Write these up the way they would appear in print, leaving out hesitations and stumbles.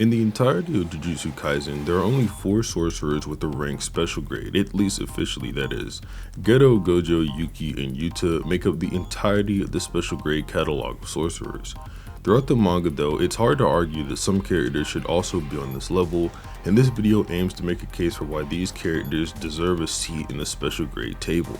In the entirety of Jujutsu Kaisen, there are only 4 sorcerers with the rank special grade, at least officially that is. Geto, Gojo, Yuki, and Yuta make up the entirety of the special grade catalog of sorcerers. Throughout the manga though, it's hard to argue that some characters should also be on this level, and this video aims to make a case for why these characters deserve a seat in the special grade table.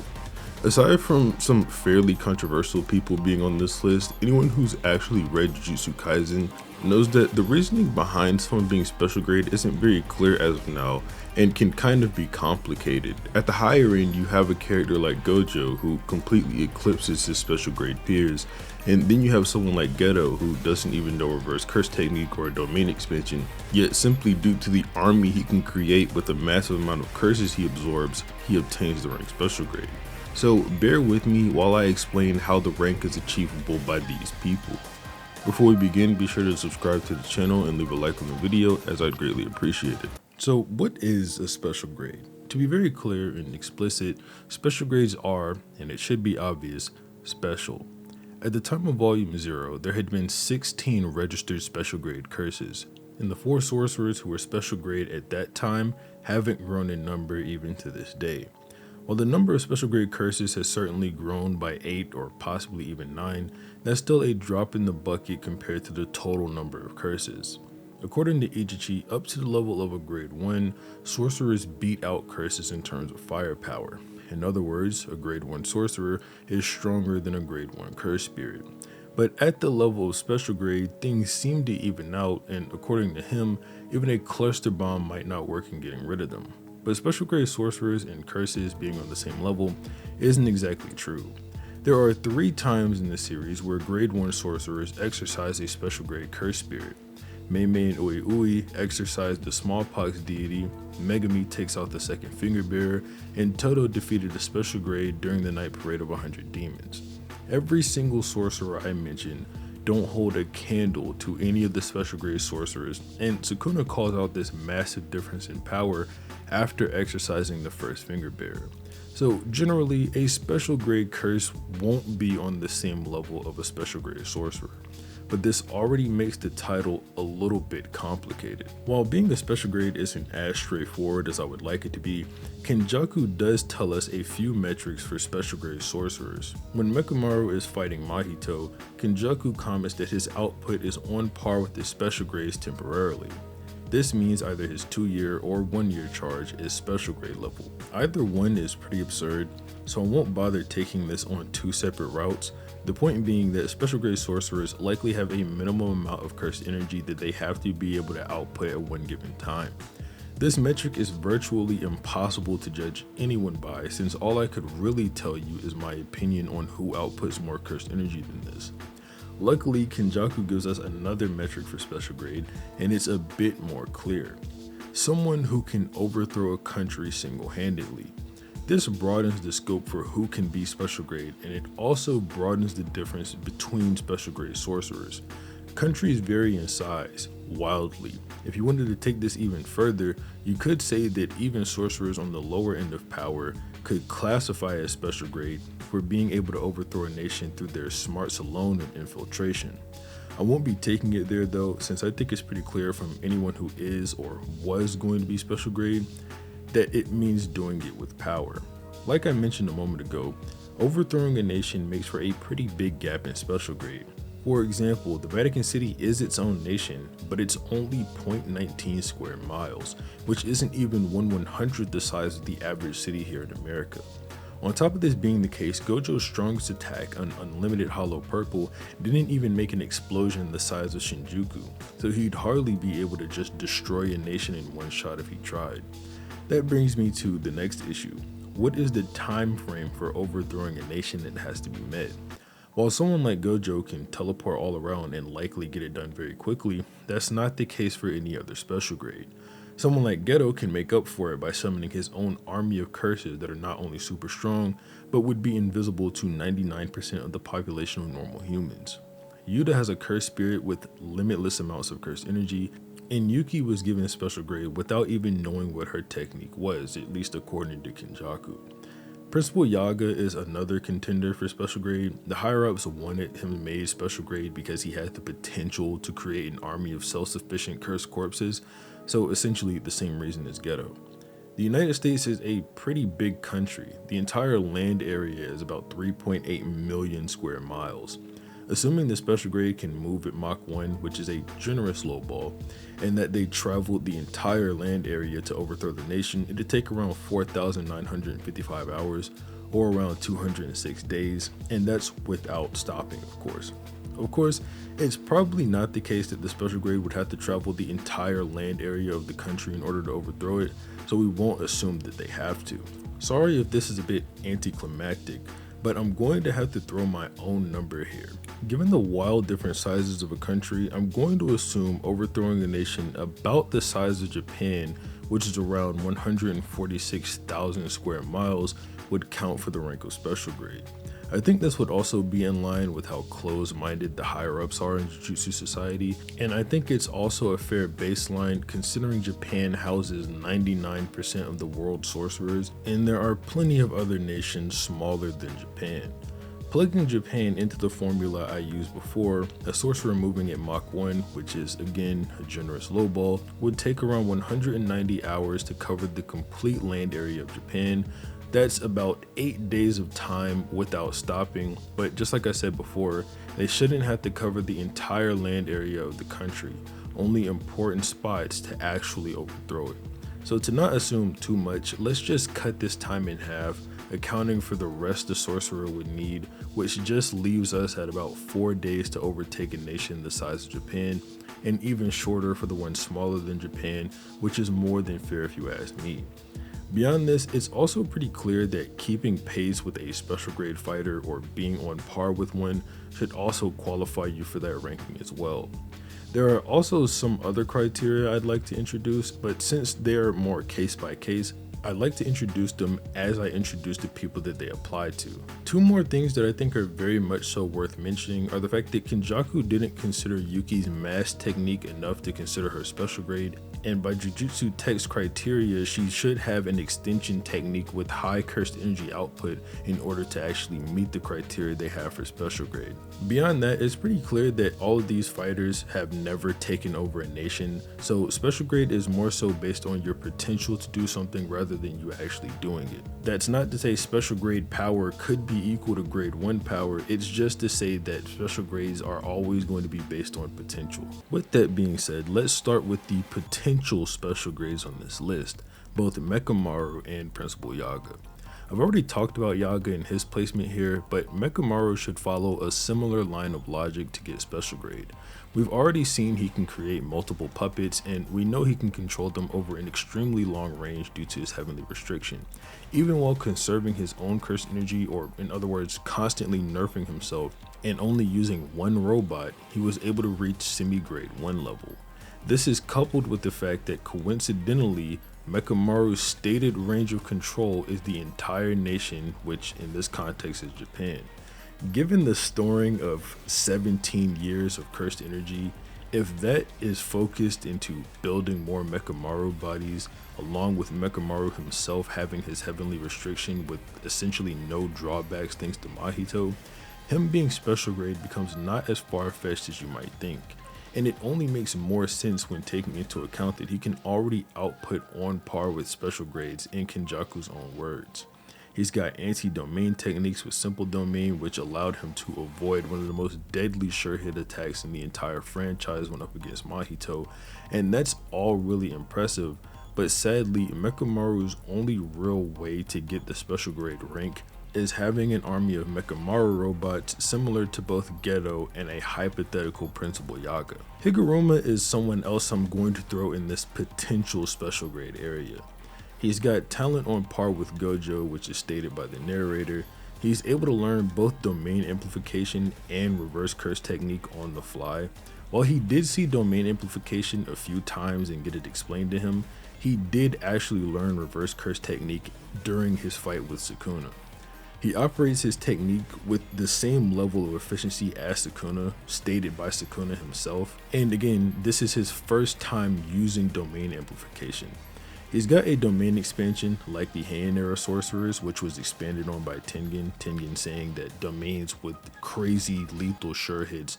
Aside from some fairly controversial people being on this list, anyone who's actually read Jujutsu Kaisen knows that the reasoning behind someone being special grade isn't very clear as of now and can kind of be complicated. At the higher end, you have a character like Gojo who completely eclipses his special grade peers, and then you have someone like Geto who doesn't even know reverse curse technique or a domain expansion, yet simply due to the army he can create with the massive amount of curses he absorbs, he obtains the rank special grade. So bear with me while I explain how the rank is achievable by these people. Before we begin, be sure to subscribe to the channel and leave a like on the video, as I'd greatly appreciate it. So what is a special grade? To be very clear and explicit, special grades are, and it should be obvious, special. At the time of Volume 0, there had been 16 registered special grade curses, and the 4 sorcerers who were special grade at that time haven't grown in number even to this day. While the number of special grade curses has certainly grown by 8 or possibly even 9, that's still a drop in the bucket compared to the total number of curses. According to Ichichi, up to the level of a grade 1, sorcerers beat out curses in terms of firepower. In other words, a grade 1 sorcerer is stronger than a grade 1 curse spirit. But at the level of special grade, things seem to even out, and according to him, even a cluster bomb might not work in getting rid of them. But special grade sorcerers and curses being on the same level isn't exactly true. There are 3 times in the series where grade 1 sorcerers exercise a special grade curse spirit. Mei Mei and Ui Ui exercise the smallpox deity, Megami takes out the second finger bearer, and Todo defeated a special grade during the night parade of 100 demons. Every single sorcerer I mentioned don't hold a candle to any of the special grade sorcerers, and Sukuna calls out this massive difference in power after exercising the first finger bearer. So generally, a special grade curse won't be on the same level of a special grade sorcerer, but this already makes the title a little bit complicated. While being a special grade isn't as straightforward as I would like it to be, Kenjaku does tell us a few metrics for special grade sorcerers. When Mekamaru is fighting Mahito, Kenjaku comments that his output is on par with his special grades temporarily. This means either his 2-year or 1-year charge is special grade level. Either one is pretty absurd, so I won't bother taking this on 2 separate routes. The point being that special grade sorcerers likely have a minimum amount of cursed energy that they have to be able to output at one given time. This metric is virtually impossible to judge anyone by, since all I could really tell you is my opinion on who outputs more cursed energy than this. Luckily, Kenjaku gives us another metric for special grade, and it's a bit more clear. Someone who can overthrow a country single-handedly. This broadens the scope for who can be special grade, and it also broadens the difference between special grade sorcerers. Countries vary in size wildly. If you wanted to take this even further, you could say that even sorcerers on the lower end of power could classify as special grade for being able to overthrow a nation through their smarts alone and infiltration. I won't be taking it there though, since I think it's pretty clear from anyone who is or was going to be special grade that it means doing it with power. Like I mentioned a moment ago, overthrowing a nation makes for a pretty big gap in special grade. For example, the Vatican City is its own nation, but it's only 0.19 square miles, which isn't even 1/100th the size of the average city here in America. On top of this being the case, Gojo's strongest attack, an unlimited hollow purple, didn't even make an explosion the size of Shinjuku, so he'd hardly be able to just destroy a nation in one shot if he tried. That brings me to the next issue. What is the time frame for overthrowing a nation that has to be met? While someone like Gojo can teleport all around and likely get it done very quickly, that's not the case for any other special grade. Someone like Geto can make up for it by summoning his own army of curses that are not only super strong, but would be invisible to 99% of the population of normal humans. Yuta has a cursed spirit with limitless amounts of cursed energy, and Yuki was given a special grade without even knowing what her technique was, at least according to Kenjaku. Principal Yaga is another contender for special grade. The higher ups wanted him made special grade because he had the potential to create an army of self-sufficient cursed corpses, so essentially the same reason as Ghetto. The United States is a pretty big country. The entire land area is about 3.8 million square miles. Assuming the special grade can move at Mach 1, which is a generous lowball, and that they traveled the entire land area to overthrow the nation, it'd take around 4,955 hours, or around 206 days, and that's without stopping, of course. Of course, it's probably not the case that the special grade would have to travel the entire land area of the country in order to overthrow it, so we won't assume that they have to. Sorry if this is a bit anticlimactic, but I'm going to have to throw my own number here. Given the wild different sizes of a country, I'm going to assume overthrowing a nation about the size of Japan, which is around 146,000 square miles, would count for the rank of special grade. I think this would also be in line with how close-minded the higher-ups are in Jujutsu Society, and I think it's also a fair baseline considering Japan houses 99% of the world's sorcerers, and there are plenty of other nations smaller than Japan. Plugging Japan into the formula I used before, a sorcerer moving at Mach 1, which is again a generous lowball, would take around 190 hours to cover the complete land area of Japan. That's about 8 days of time without stopping, but just like I said before, they shouldn't have to cover the entire land area of the country, only important spots to actually overthrow it. So to not assume too much, let's just cut this time in half, accounting for the rest the sorcerer would need, which just leaves us at about 4 days to overtake a nation the size of Japan, and even shorter for the one smaller than Japan, which is more than fair if you ask me. Beyond this, it's also pretty clear that keeping pace with a special grade fighter or being on par with one should also qualify you for that ranking as well. There are also some other criteria I'd like to introduce, but since they're more case by case, I'd like to introduce them as I introduce the people that they apply to. Two more things that I think are very much so worth mentioning are the fact that Kenjaku didn't consider Yuki's mass technique enough to consider her special grade, and by Jujutsu text criteria, she should have an extension technique with high cursed energy output in order to actually meet the criteria they have for special grade. Beyond that, it's pretty clear that all of these fighters have never taken over a nation, so special grade is more so based on your potential to do something rather than you actually doing it. That's not to say special grade power could be equal to grade 1 power, it's just to say that special grades are always going to be based on potential. With that being said, let's start with the potential special grades on this list, both Mekamaru and Principal Yaga. I've already talked about Yaga and his placement here, but Mekamaru should follow a similar line of logic to get special grade. We've already seen he can create multiple puppets, and we know he can control them over an extremely long range due to his heavenly restriction. Even while conserving his own cursed energy, or in other words, constantly nerfing himself, and only using one robot, he was able to reach semi-grade 1 level. This is coupled with the fact that coincidentally, Mekamaru's stated range of control is the entire nation, which in this context is Japan. Given the storing of 17 years of cursed energy, if that is focused into building more Mekamaru bodies, along with Mekamaru himself having his heavenly restriction with essentially no drawbacks thanks to Mahito, him being special grade becomes not as far-fetched as you might think. And it only makes more sense when taking into account that he can already output on par with special grades in Kenjaku's own words. He's got anti-domain techniques with simple domain, which allowed him to avoid one of the most deadly sure hit attacks in the entire franchise when up against Mahito, and that's all really impressive, but sadly Mekamaru's only real way to get the special grade rank is having an army of Mekamaru robots similar to both Geto and a hypothetical Principal Yaga. Higuruma is someone else I'm going to throw in this potential special grade area. He's got talent on par with Gojo, which is stated by the narrator. He's able to learn both domain amplification and reverse curse technique on the fly. While he did see domain amplification a few times and get it explained to him, he did actually learn reverse curse technique during his fight with Sukuna. He operates his technique with the same level of efficiency as Sukuna, stated by Sukuna himself, and again, this is his first time using domain amplification. He's got a domain expansion like the Heian era sorcerers, which was expanded on by Tengen saying that domains with crazy lethal sure hits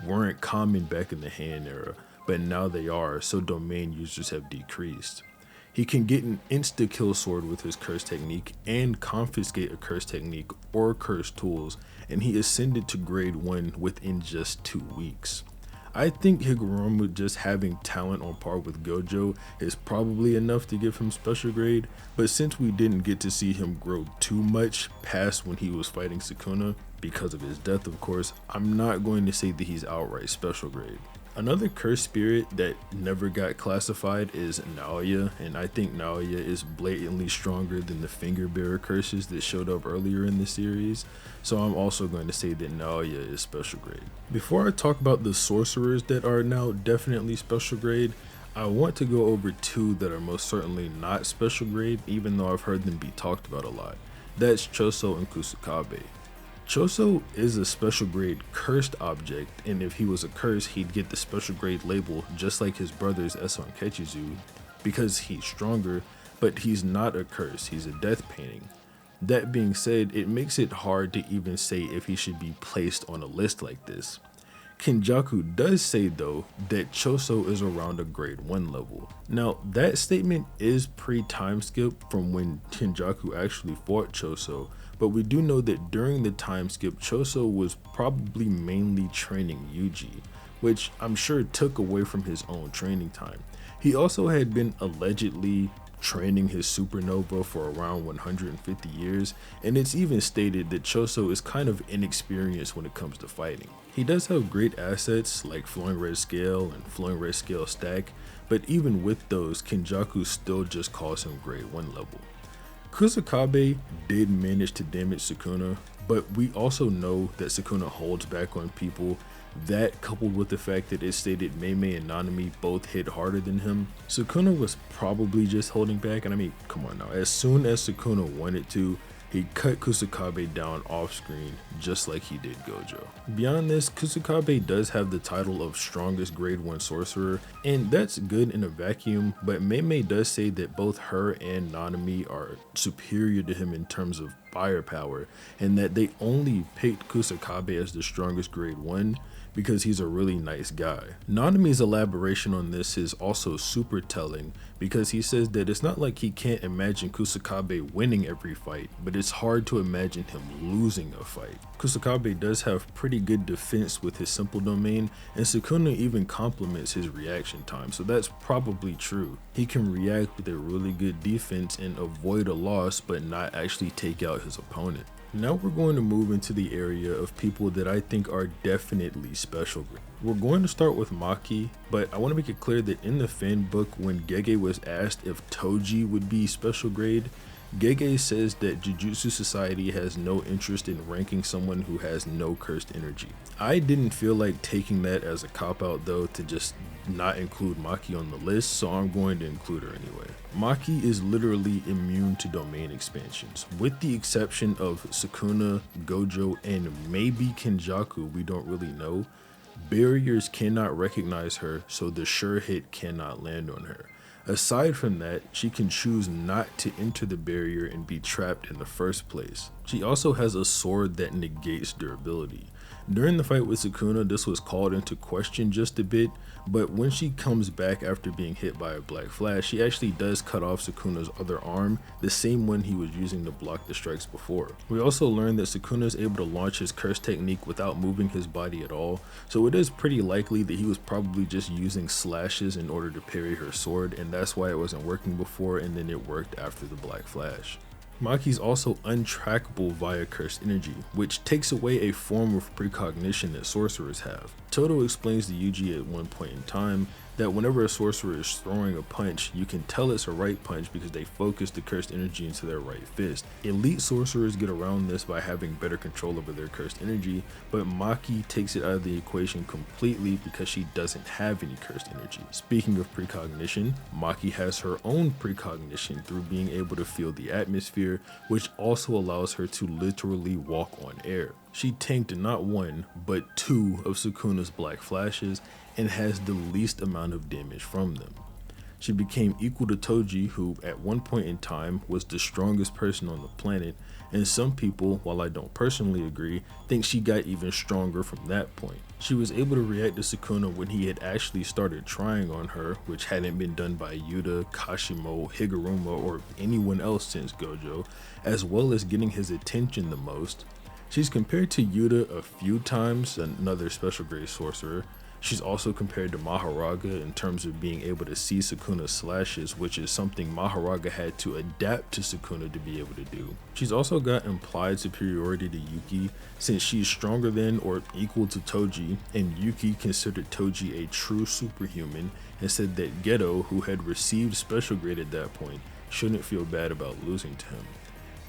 weren't common back in the Heian era, but now they are, so domain users have decreased. He can get an insta kill sword with his curse technique and confiscate a curse technique or curse tools, and he ascended to grade 1 within just 2 weeks. I think Higuruma just having talent on par with Gojo is probably enough to give him special grade, but since we didn't get to see him grow too much past when he was fighting Sukuna, because of his death of course, I'm not going to say that he's outright special grade. Another cursed spirit that never got classified is Naoya, and I think Naoya is blatantly stronger than the finger bearer curses that showed up earlier in the series, so I'm also going to say that Naoya is special grade. Before I talk about the sorcerers that are now definitely special grade, I want to go over two that are most certainly not special grade, even though I've heard them be talked about a lot. That's Choso and Kusakabe. Choso is a special grade cursed object, and if he was a curse, he'd get the special grade label just like his brothers Eso and Kechizu, because he's stronger, but he's not a curse, he's a death painting. That being said, it makes it hard to even say if he should be placed on a list like this. Kenjaku does say though that Choso is around a grade 1 level. Now that statement is pre-time skip from when Kenjaku actually fought Choso, but we do know that during the time skip Choso was probably mainly training Yuji, which I'm sure took away from his own training time. He also had been allegedly training his supernova for around 150 years, and it's even stated that Choso is kind of inexperienced when it comes to fighting. He does have great assets like Flowing Red Scale and Flowing Red Scale Stack, but even with those, Kenjaku still just calls him grade 1 level. Kusakabe did manage to damage Sukuna, but we also know that Sukuna holds back on people. That, coupled with the fact that it stated Mei and Nanami both hit harder than him, Sukuna was probably just holding back. And I mean, come on now, as soon as Sukuna wanted to, he cut Kusakabe down off screen just like he did Gojo. Beyond this, Kusakabe does have the title of strongest grade 1 sorcerer, and that's good in a vacuum, but Mei does say that both her and Nanami are superior to him in terms of firepower, and that they only picked Kusakabe as the strongest grade 1 because he's a really nice guy. Nanami's elaboration on this is also super telling, because he says that it's not like he can't imagine Kusakabe winning every fight, but it's hard to imagine him losing a fight. Kusakabe does have pretty good defense with his simple domain, and Sukuna even compliments his reaction time, so that's probably true. He can react with a really good defense and avoid a loss, but not actually take out his opponent. Now we're going to move into the area of people that I think are definitely special. We're going to start with Maki, but I want to make it clear that in the fan book, when Gege was asked if Toji would be special grade, Gege says that Jujutsu Society has no interest in ranking someone who has no cursed energy. I didn't feel like taking that as a cop-out though to just not include Maki on the list, so I'm going to include her anyway. Maki is literally immune to domain expansions, with the exception of Sukuna, Gojo, and maybe Kenjaku, we don't really know. Barriers cannot recognize her, so the sure hit cannot land on her. Aside from that, she can choose not to enter the barrier and be trapped in the first place. She also has a sword that negates durability. During the fight with Sukuna, this was called into question just a bit, but when she comes back after being hit by a black flash, she actually does cut off Sukuna's other arm, the same one he was using to block the strikes before. We also learned that Sukuna is able to launch his curse technique without moving his body at all, so it is pretty likely that he was probably just using slashes in order to parry her sword, and that's why it wasn't working before and then it worked after the black flash. Maki's also untrackable via cursed energy, which takes away a form of precognition that sorcerers have. Toto explains to Yuji at one point in time that whenever a sorcerer is throwing a punch, you can tell it's a right punch because they focus the cursed energy into their right fist. Elite sorcerers get around this by having better control over their cursed energy, but Maki takes it out of the equation completely because she doesn't have any cursed energy. Speaking of precognition, Maki has her own precognition through being able to feel the atmosphere, which also allows her to literally walk on air. She tanked not one, but two of Sukuna's black flashes and has the least amount of damage from them. She became equal to Toji, who at one point in time was the strongest person on the planet, and some people, while I don't personally agree, think she got even stronger from that point. She was able to react to Sukuna when he had actually started trying on her, which hadn't been done by Yuta, Kashimo, Higuruma, or anyone else since Gojo, as well as getting his attention the most. She's compared to Yuta a few times, another special grade sorcerer. She's also compared to Maharaga in terms of being able to see Sukuna's slashes, which is something Maharaga had to adapt to Sukuna to be able to do. She's also got implied superiority to Yuki, since she's stronger than or equal to Toji, and Yuki considered Toji a true superhuman and said that Geto, who had received special grade at that point, shouldn't feel bad about losing to him.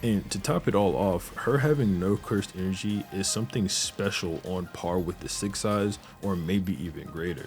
And to top it all off, her having no cursed energy is something special on par with the Six Eyes, or maybe even greater.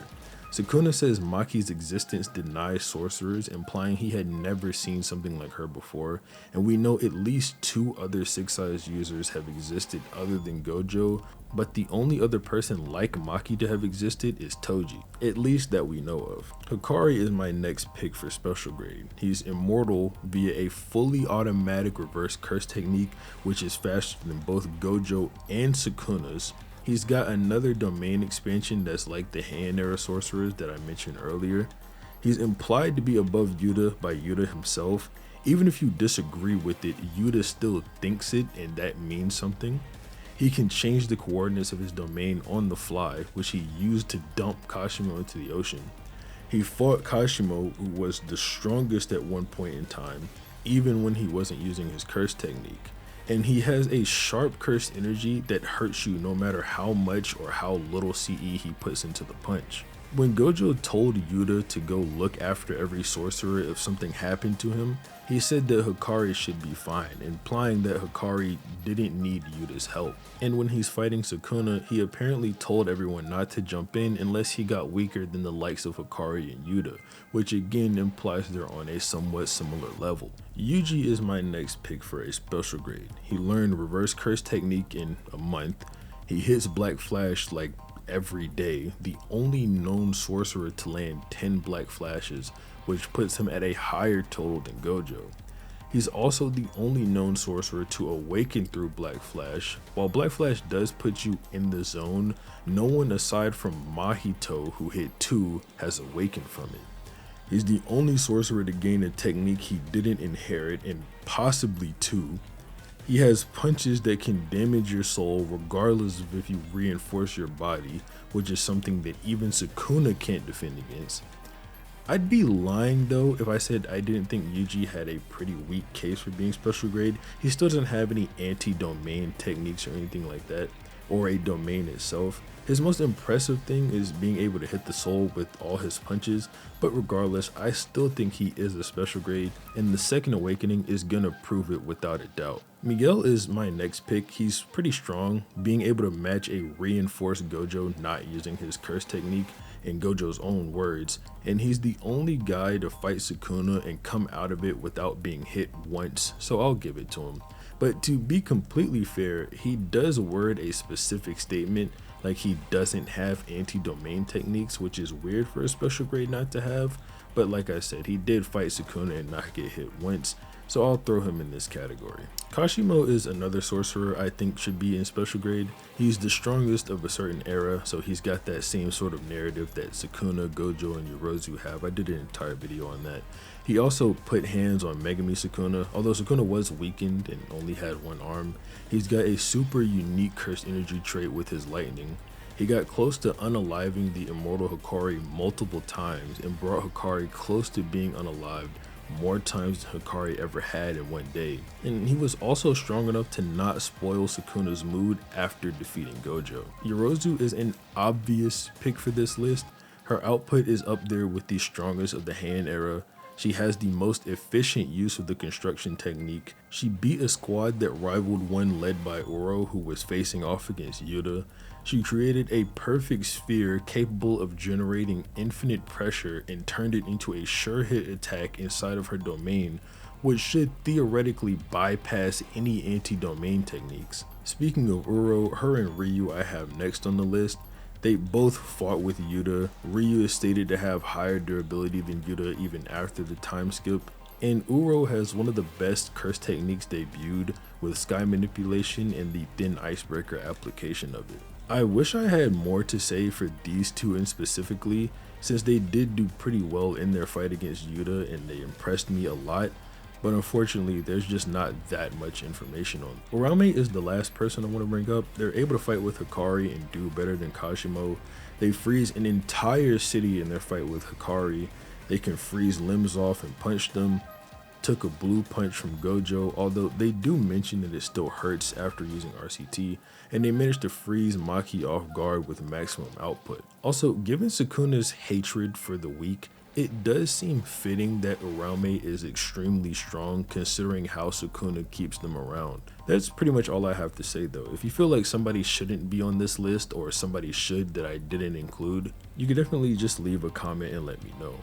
Sukuna says Maki's existence denies sorcerers, implying he had never seen something like her before, and we know at least 2 other Six Eyes users have existed other than Gojo, but the only other person like Maki to have existed is Toji, at least that we know of. Hikari is my next pick for special grade. He's immortal via a fully automatic reverse curse technique, which is faster than both Gojo and Sukuna's. He's got another domain expansion that's like the hand era sorcerers that I mentioned earlier. He's implied to be above Yuta by Yuta himself. Even if you disagree with it, Yuta still thinks it, and that means something. He can change the coordinates of his domain on the fly, which he used to dump Kashimo into the ocean. He fought Kashimo, who was the strongest at one point in time, even when he wasn't using his curse technique. And he has a sharp curse energy that hurts you no matter how much or how little CE he puts into the punch. When Gojo told Yuta to go look after every sorcerer if something happened to him, he said that Hikari should be fine, implying that Hikari didn't need Yuta's help. And when he's fighting Sukuna, he apparently told everyone not to jump in unless he got weaker than the likes of Hikari and Yuta, which again implies they're on a somewhat similar level. Yuji is my next pick for a special grade. He learned reverse curse technique in a month. He hits Black Flash like every day, the only known sorcerer to land 10 Black Flashes, which puts him at a higher total than Gojo. He's also the only known sorcerer to awaken through Black Flash. While Black Flash does put you in the zone, no one aside from Mahito, who hit 2, has awakened from it. He's the only sorcerer to gain a technique he didn't inherit, and possibly 2. He has punches that can damage your soul regardless of if you reinforce your body, which is something that even Sukuna can't defend against. I'd be lying though if I said I didn't think Yuji had a pretty weak case for being special grade. He still doesn't have any anti-domain techniques or anything like that, or a domain itself. His most impressive thing is being able to hit the soul with all his punches, but regardless, I still think he is a special grade, and the second awakening is gonna prove it without a doubt. Miguel is my next pick. He's pretty strong, being able to match a reinforced Gojo not using his curse technique, in Gojo's own words, and he's the only guy to fight Sukuna and come out of it without being hit once, so I'll give it to him. But to be completely fair, he does word a specific statement, like he doesn't have anti-domain techniques, which is weird for a special grade not to have, but like I said, he did fight Sukuna and not get hit once, so I'll throw him in this category. Kashimo is another sorcerer I think should be in special grade. He's the strongest of a certain era, so he's got that same sort of narrative that Sukuna, Gojo, and Yorozu have. I did an entire video on that. He also put hands on Megami Sukuna. Although Sukuna was weakened and only had one arm, he's got a super unique cursed energy trait with his lightning. He got close to unaliving the immortal Hikari multiple times and brought Hikari close to being unalived more times than Hikari ever had in one day. And he was also strong enough to not spoil Sukuna's mood after defeating Gojo. Yorozu is an obvious pick for this list. Her output is up there with the strongest of the hand era. She has the most efficient use of the construction technique. She beat a squad that rivaled one led by Uro, who was facing off against Yuta. She created a perfect sphere capable of generating infinite pressure and turned it into a sure hit attack inside of her domain, which should theoretically bypass any anti-domain techniques. Speaking of Uro, her and Ryu I have next on the list. They both fought with Yuta. Ryu is stated to have higher durability than Yuta even after the time skip. And Uro has one of the best curse techniques debuted with sky manipulation and the thin icebreaker application of it. I wish I had more to say for these two in specifically, since they did do pretty well in their fight against Yuta and they impressed me a lot, but unfortunately there's just not that much information on them. Uraume is the last person I want to bring up. They're able to fight with Hikari and do better than Kashimo. They freeze an entire city in their fight with Hikari. They can freeze limbs off and punch them. Took a blue punch from Gojo, although they do mention that it still hurts after using RCT, and they managed to freeze Maki off guard with maximum output. Also, given Sukuna's hatred for the weak, it does seem fitting that Uraume is extremely strong considering how Sukuna keeps them around. That's pretty much all I have to say though. If you feel like somebody shouldn't be on this list or somebody should that I didn't include, you can definitely just leave a comment and let me know.